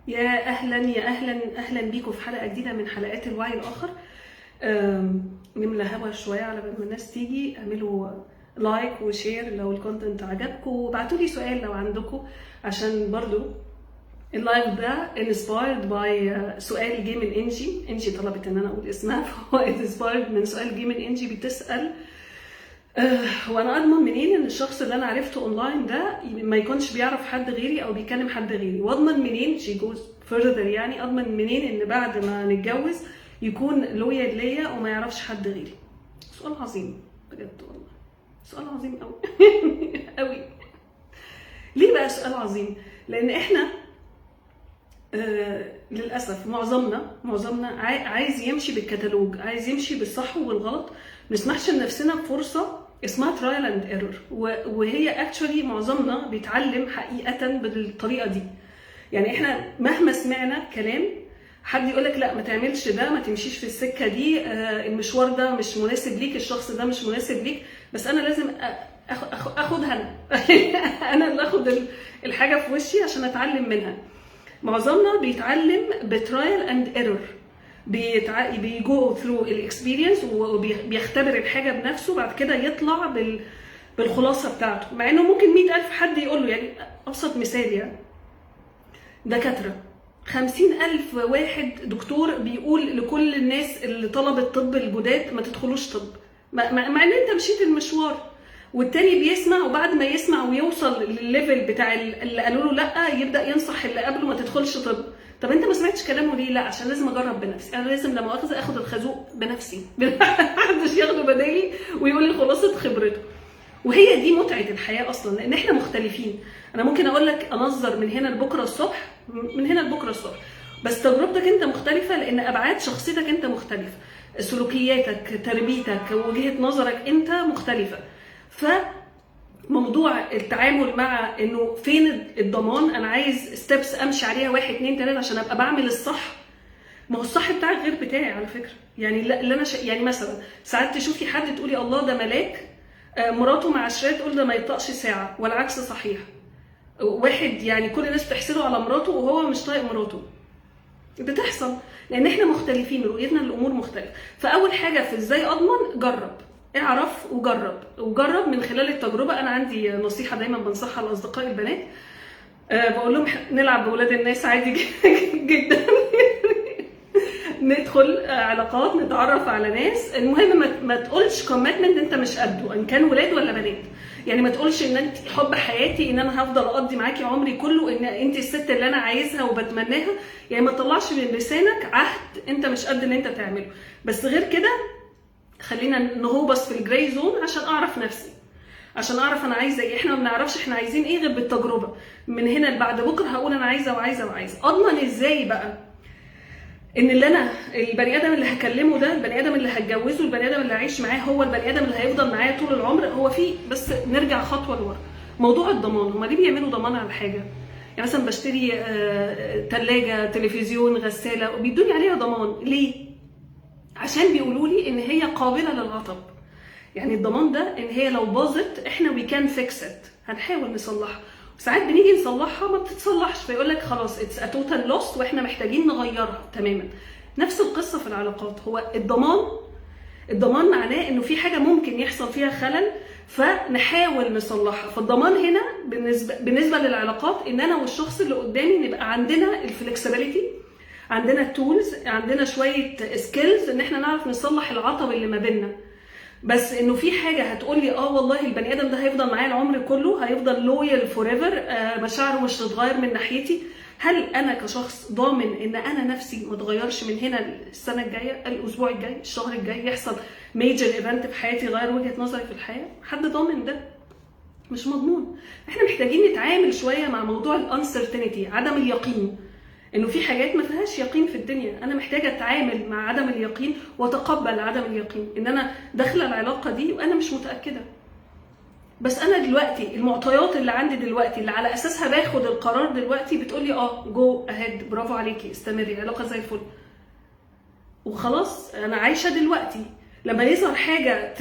يا اهلا يا اهلا اهلا بيكم في حلقه جديده من حلقات الوعي الاخر. نملى هوا شويه على بال ما الناس تيجي. اعملوا لايك وشير لو الكونتنت عجبكم، وابعتوا لي سؤال لو عندكم، عشان برضو اللايف ده انسبايرد باي سؤال جه من انجي طلبت ان انا اقول اسمها، فهو انسبايرد من سؤال جه من انجي بتسال وانا اضمن منين ان الشخص اللي انا عرفته اونلاين ده ما يكونش بيعرف حد غيري او بيكلم حد غيري، واضمن منين she goes further يعني اضمن منين ان بعد ما نتجوز يكون لويال ليا وما يعرفش حد غيري. سؤال عظيم بجد والله، سؤال عظيم قوي قوي. ليه بقى سؤال عظيم؟ لان احنا للاسف معظمنا عايز يمشي بالكتالوج، عايز يمشي بالصح والغلط. ما نسمحش لنفسنا بفرصه اسمها ترايل اند ايرور، وهي اكشولي معظمنا بيتعلم حقيقه بالطريقه دي. يعني احنا مهما سمعنا كلام حد يقول لك لا ما تعملش ده، ما تمشيش في السكه دي، المشوار ده مش مناسب ليك، الشخص ده مش مناسب ليك، بس انا لازم اخدها انا اللي اخد الحاجه في وشي عشان اتعلم منها. معظمنا بيتعلم بترايل اند ايرور، بيجو ثرو الاكسبيرينس وبيختبر الحاجه بنفسه، بعد كده يطلع بالخلاصه بتاعته، مع انه ممكن 100,000 حد يقول له. يعني ابسط مثال، يعني دكاتره 50,000 واحد دكتور بيقول لكل الناس اللي طلبت طب الجداد ما تدخلوش طب، مع ان انت مشيت المشوار. والتاني بيسمع، وبعد ما يسمع ويوصل للليفل بتاع اللي قالوا له لا يبدا ينصح اللي قبله ما تدخلش طب. طب انت ما سمعتش كلامه ليه؟ لا عشان لازم اجرب بنفسي، انا لازم لما اخذ الخازوق بنفسي محدش ياخده بدالي ويقول لي خلاصه خبرته. وهي دي متعه الحياه اصلا، لان احنا مختلفين. انا ممكن اقول لك انظر من هنا لبكره الصبح، من هنا لبكره الصبح، بس تجربتك انت مختلفه، لان ابعاد شخصيتك انت مختلفه، سلوكياتك، تربيتك، وجهه نظرك انت مختلفه. فموضوع التعامل مع انه فين الضمان، انا عايز ستيبس امشي عليها 1 2 3 عشان ابقى بعمل الصح. ما هو الصح بتاعك غير بتاعي على فكره. يعني اللي انا يعني مثلا ساعات تشوفي حد تقولي الله ده ملاك، مراته مع عشرات تقول ده ما يطقش ساعه، والعكس صحيح. واحد يعني كل الناس بتحسده على مراته وهو مش طايق مراته. بتحصل لان احنا مختلفين، رؤيتنا للامور مختلفه. فاول حاجه في ازاي اضمن، جرب، اعرف وجرب من خلال التجربه. انا عندي نصيحه دايما بنصحها لاصدقائي البنات، بقول لهم نلعب باولاد الناس عادي جدا ندخل علاقات، نتعرف على ناس، المهم ما تقولش كوميتمنت انت مش قده، ان كان ولاد ولا بنات. يعني ما تقولش ان انت حب حياتي، ان انا هفضل اقضي معاكي عمري كله، ان انت الست اللي انا عايزها وبتمناها. يعني ما تطلعش من لسانك عهد انت مش قد اللي انت تعمله. بس غير كده خلينا نهوبس في الجراي زون عشان اعرف نفسي، عشان اعرف انا عايزه ايه. احنا ما بنعرفش احنا عايزين ايه غير بالتجربه. من هنا لبعد بكره هقول انا عايزه وعايزه وعايزه. اضمن ازاي بقى ان اللي انا البني ادم اللي هكلمه ده، البني ادم اللي هتجوزه، البني ادم اللي هعيش معاه، هو البني ادم اللي هيفضل معايا طول العمر؟ هو في بس نرجع خطوه لورا. موضوع الضمان، هما ليه بيعملوا ضمان على حاجه؟ يعني مثلا بشتري ثلاجه، تلفزيون، غساله، وبيدوني عليها ضمان ليه؟ عشان بيقولوا لي ان هي قابله للعطب. يعني الضمان ده ان هي لو باظت احنا وي كان فيكس ات، هنحاول نصلحها. ساعات بنيجي نصلحها ما بتتصلحش، فيقول لك خلاص اتس ا توتال لوس واحنا محتاجين نغيرها تماما. نفس القصه في العلاقات. هو الضمان معناه انه في حاجه ممكن يحصل فيها خلل فنحاول نصلحها. فالضمان هنا بالنسبه للعلاقات ان انا والشخص اللي قدامي نبقى عندنا الفلكسبيليتي، عندنا التولز، عندنا شويه سكيلز ان احنا نعرف نصلح العطب اللي ما بيننا. بس انه في حاجه هتقول لي والله البني ادم ده هيفضل معايا العمر كله، هيفضل لويال فور ايفر، مشاعره مش هتتغير من ناحيتي. هل انا كشخص ضامن ان انا نفسي ما اتغيرش من هنا السنه الجايه، الاسبوع الجاي، الشهر الجاي يحصل ميجر ايفنت في حياتي يغير وجهه نظري في الحياه؟ حد ضامن ده؟ مش مضمون. احنا محتاجين نتعامل شويه مع موضوع الانسرتينتي، عدم اليقين، انه في حاجات ما فيهاش يقين في الدنيا. انا محتاجه اتعامل مع عدم اليقين واتقبل عدم اليقين، ان انا داخله العلاقه دي وانا مش متاكده. بس انا دلوقتي المعطيات اللي عندي دلوقتي اللي على اساسها باخد القرار دلوقتي بتقولي جو اهيد، برافو عليكي، استمري، علاقه زي الفل، وخلاص انا عايشه دلوقتي. لما يظهر حاجه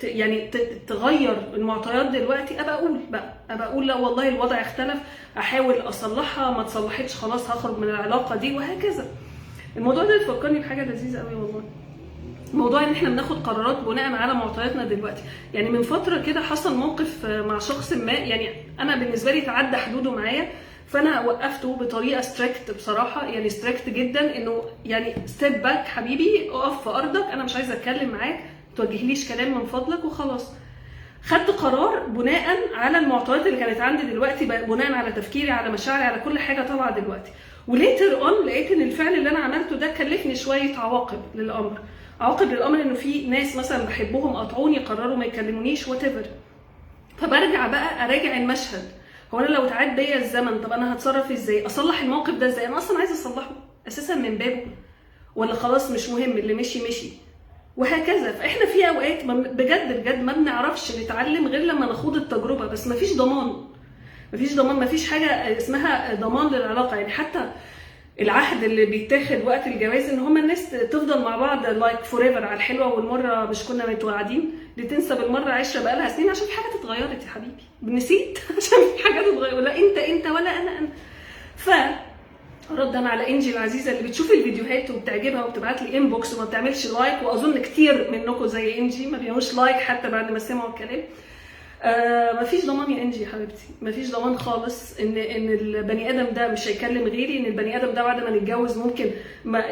يعني تغير المعطيات دلوقتي ابقى اقول لا والله الوضع اختلف، احاول اصلحها، ما تصلحتش خلاص هخرج من العلاقه دي، وهكذا. الموضوع ده بيفكرني بحاجه لذيذه قوي والله، موضوع ان احنا بناخد قرارات بناء على معطياتنا دلوقتي. يعني من فتره كده حصل موقف مع شخص ما، يعني انا بالنسبه لي تعدى حدوده معايا، فانا وقفته بطريقه ستريكت بصراحه، يعني ستريكت جدا، انه يعني ستيب باك حبيبي، اقف في ارضك، انا مش عايزه اتكلم معاك، ما توجهليش كلام من فضلك، وخلاص. خدت قرار بناء على المعطيات اللي كانت عندي دلوقتي، بناء على تفكيري، على مشاعري، على كل حاجه طالعه دلوقتي. وليتر اون لقيت ان الفعل اللي انا عملته ده كلفني شويه عواقب للامر، انه في ناس مثلا بحبهم قطعوني، قرروا ما يكلمونيش وات ايفر. فبرجع بقى اراجع المشهد، هو انا لو اتعاد بيا الزمن طب انا هتصرف ازاي؟ اصلح الموقف ده ازاي؟ انا اصلا عايزه اصلحه اساسا من بابه، ولا خلاص مش مهم اللي مشي، وهكذا. فاحنا في اوقات بجد ما بنعرفش نتعلم غير لما نخوض التجربه، بس مفيش ضمان، مفيش حاجه اسمها ضمان للعلاقه. يعني حتى العهد اللي بيتاخد وقت الجواز ان هما الناس تفضل مع بعض لايك فور ايفر، على الحلوه والمره، مش كنا متوعدين لتنسى بالمره عشره بقالها سنين عشان في حاجه اتغيرت يا حبيبي، نسيت عشان في حاجه تتغير، ولا انت ولا انا. ردا على انجي العزيزه اللي بتشوف الفيديوهات وبتعجبها وبتبعت لي انبوكس وما بتعملش لايك، واظن كتير منكم زي انجي ما بيعملوش لايك حتى بعد ما سمعوا الكلام. مفيش ضمان يا انجي حبيبتي، مفيش ضمان خالص ان البني ادم ده مش هيكلم غيري، ان البني ادم ده بعد ما نتجوز ممكن ما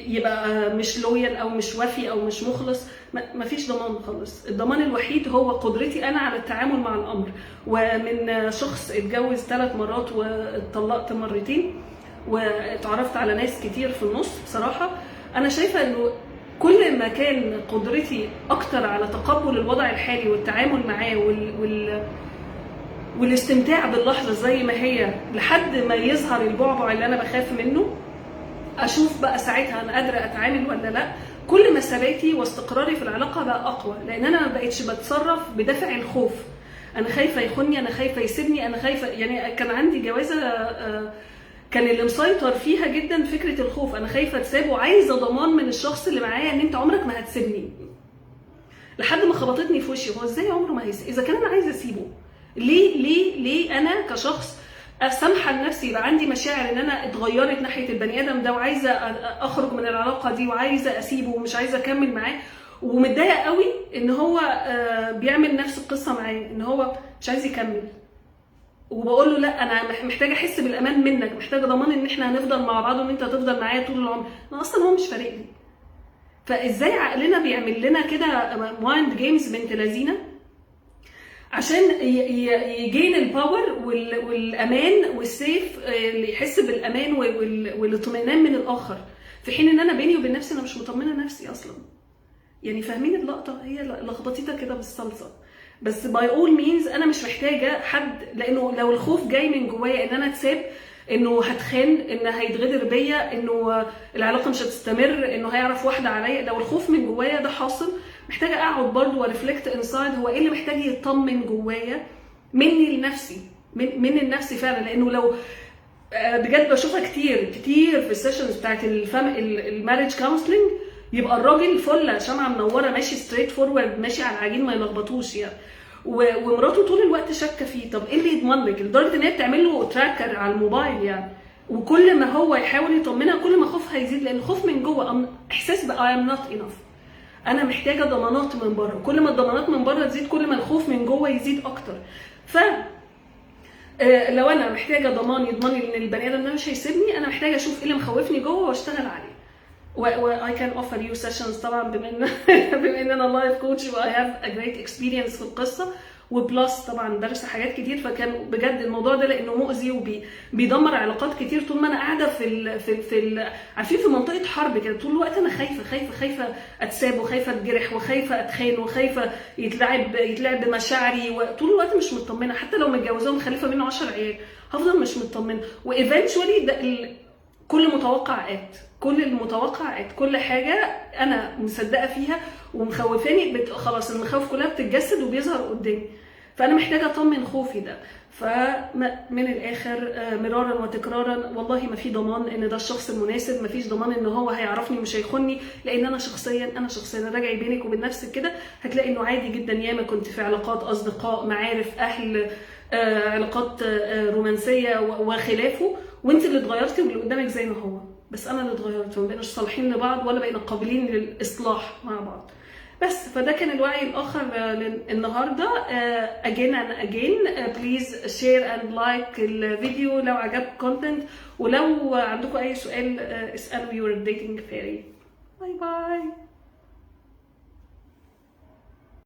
يبقى مش لويال او مش وفي او مش مخلص. مفيش ضمان خالص. الضمان الوحيد هو قدرتي انا على التعامل مع الامر. ومن شخص اتجوز 3 مرات واتطلقت مرتين واتعرفت على ناس كتير في النص، بصراحه انا شايفه انه كل ما كان قدرتي اكتر على تقبل الوضع الحالي والتعامل معاه والاستمتاع باللحظه زي ما هي لحد ما يظهر البعبع اللي انا بخاف منه، اشوف بقى ساعتها انا قادره اتعامل ولا لا. كل ما ثباتي واستقراري في العلاقه بقى اقوى، لان انا ما بقتش بتصرف بدافع الخوف. انا خايفه يخوني، انا خايفه يسيبني، انا خايفه. يعني كان عندي جوازه كان اللي مسيطر فيها جدا فكره الخوف، انا خايفه تسيب وعايزه ضمان من الشخص اللي معايا ان انت عمرك ما هتسيبني. لحد ما خبطتني في وشي، هو ازاي عمره ما هيسيب؟ اذا كان انا عايزه اسيبه، ليه انا كشخص اسامحه لنفسي يبقى عندي مشاعر ان انا اتغيرت ناحيه البني ادم ده وعايزه اخرج من العلاقه دي وعايزه اسيبه ومش عايزه اكمل معاه، ومتضايقه قوي ان هو بيعمل نفس القصه معايا، ان هو مش عايز يكمل، وبقول له لا انا محتاجه احس بالامان منك، محتاجه ضمان ان احنا هنفضل مع بعض وان انت هتفضل معايا طول العمر. انا اصلا هو مش فارق لي. فازاي عقلنا بيعمل لنا كده مايند جيمز بنت لذينه عشان يجين الباور والامان والسيف، اللي يحس بالامان والاطمئنان من الاخر، في حين ان انا بيني وبين نفسي انا مش مطمنه نفسي اصلا. يعني فاهمين اللقطه؟ هي لخبطيتها كده بالصلصه. بس باي اول مينز انا مش محتاجه حد، لانه لو الخوف جاي من جوايا ان انا اتساب، انه هتخان، ان هيتغدر بيا، انه العلاقه مش هتستمر، انه هيعرف واحده عليا، لو الخوف من جوايا ده حاصل، محتاجه اقعد برضو وريفلكت انسايد هو ايه اللي محتاج يطمن جوايا مني لنفسي، من النفسي فعلا. لانه لو بجد بشوفها كتير في السيشنز بتاعت الماريج كونسلنج، يبقى الراجل فله شمعه منوره ماشي ستريت فورورد، ماشي على العجين ما يلخبطوش يعني، ومراته طول الوقت شاكه فيه. طب ايه اللي يضمن لك؟ لدرجه ان هي بتعمل له تراكر على الموبايل يعني، وكل ما هو يحاول يطمنها كل ما خوفها يزيد، لان الخوف من جوه احساس بقى I am not enough، انا محتاجه ضمانات من بره. كل ما الضمانات من بره تزيد كل ما الخوف من جوه يزيد اكتر. ف لو انا محتاجه ضمان يضمن لي ان البني ادم ده مش هيسيبني، انا محتاجه اشوف ايه اللي مخوفني جوه واشتغل عليه. و I can offer you sessions طبعا بما ان انا لايف كوتش و I have a great experience في القصه، وبلس طبعا درس حاجات كتير. فكان بجد الموضوع ده لانه مؤذي وبيدمر علاقات كتير. طول ما انا قاعده عارفين في منطقه حرب كده، طول الوقت انا خايفه اتساب، وخايفه اتجرح، وخايفه اتخان، وخايفه يتلعب بمشاعري، وطول الوقت مش مطمنه. حتى لو متجوزه ومخلفه منه 10 عيال هفضل مش مطمنه. وايفنتشولي ده كل المتوقعات، كل حاجه انا مصدقه فيها ومخوفاني خلاص المخاوف كلها بتتجسد وبيظهر قدامي. فانا محتاجه اطمن خوفي ده. فمن الاخر مرارا وتكرارا، والله ما في ضمان ان ده الشخص المناسب، ما فيش ضمان ان هو هيعرفني مش هيخوني، لان انا شخصيا راجعي بينك وبين نفسك كده هتلاقي انه عادي جدا. ياما كنت في علاقات اصدقاء، معارف، اهل، علاقات رومانسيه وخلافه، وانت اللي اتغيرتي واللي قدامك زي ما هو، بس انا اللي اتغيرت، وما بقيناش صالحين لبعض ولا بقينا قابلين للاصلاح مع بعض. بس فده كان الوعي الاخر النهارده. again and again please share and like الفيديو لو عجبك content، ولو عندكم اي سؤال اسالوا your dating fairy. باي باي.